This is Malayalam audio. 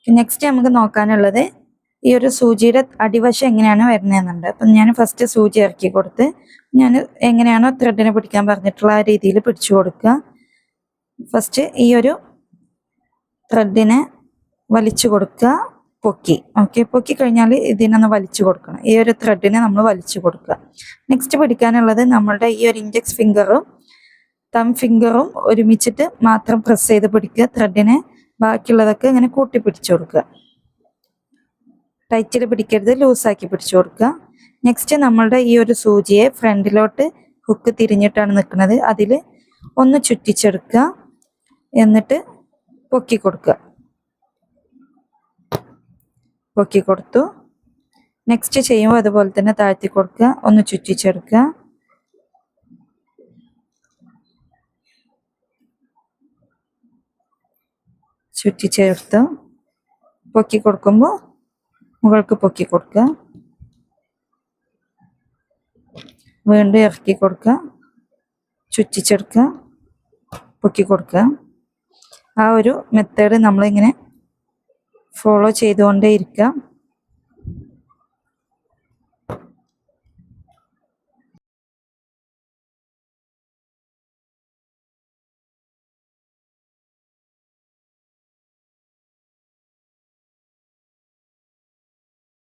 നെക്സ്റ്റ് നമുക്ക് നോക്കാനുള്ളത് ഈ ഒരു സൂചിയുടെ അടിവശം എങ്ങനെയാണ് വരുന്നതെന്നുണ്ട്. അപ്പം ഞാൻ ഫസ്റ്റ് സൂചി ഇറക്കി കൊടുത്ത് ഞാൻ എങ്ങനെയാണോ ത്രെഡിനെ പിടിക്കാൻ പറഞ്ഞിട്ടുള്ള ആ രീതിയിൽ പിടിച്ചു കൊടുക്കുക. ഫസ്റ്റ് ഈ ഒരു ത്രെഡിനെ വലിച്ചു കൊടുക്കുക, പൊക്കി. ഓക്കെ, പൊക്കി കഴിഞ്ഞാൽ ഇതിനൊന്ന് വലിച്ചു കൊടുക്കണം. ഈ ഒരു ത്രെഡിനെ നമ്മൾ വലിച്ചു കൊടുക്കുക. നെക്സ്റ്റ് പിടിക്കാനുള്ളത് നമ്മളുടെ ഈ ഒരു ഇൻഡെക്സ് ഫിംഗറും തം ഫിംഗറും ഒരുമിച്ചിട്ട് മാത്രം പ്രസ് ചെയ്ത് പിടിക്കുക. ത്രെഡിനെ ബാക്കിയുള്ളതൊക്കെ ഇങ്ങനെ കൂട്ടി പിടിച്ചു കൊടുക്കുക. ടൈറ്റിൽ പിടിക്കരുത്, ലൂസാക്കി പിടിച്ചു കൊടുക്കുക. നെക്സ്റ്റ് നമ്മളുടെ ഈ ഒരു സൂചിയെ ഫ്രണ്ടിലോട്ട് ഹുക്ക് തിരിഞ്ഞിട്ടാണ് നിൽക്കുന്നത്, അതിൽ ഒന്ന് ചുറ്റിച്ചെടുക്കുക. എന്നിട്ട് പൊക്കി കൊടുക്കുക. പൊക്കി കൊടുത്തു. നെക്സ്റ്റ് ചെയ്യുമ്പോൾ അതുപോലെ തന്നെ താഴ്ത്തി കൊടുക്കുക, ഒന്ന് ചുറ്റിച്ചെടുക്കുക. ചുറ്റിച്ചേർത്ത് പൊക്കി കൊടുക്കുമ്പോൾ മുകൾക്ക് പൊക്കി കൊടുക്കുക. വീണ്ടും ഇറക്കി കൊടുക്കുക, ചുറ്റിച്ചെടുക്കുക, പൊക്കി കൊടുക്കുക. ആ ഒരു മെത്തേഡ് നമ്മളിങ്ങനെ ഫോളോ ചെയ്തുകൊണ്ടേ ഇരിക്കുക.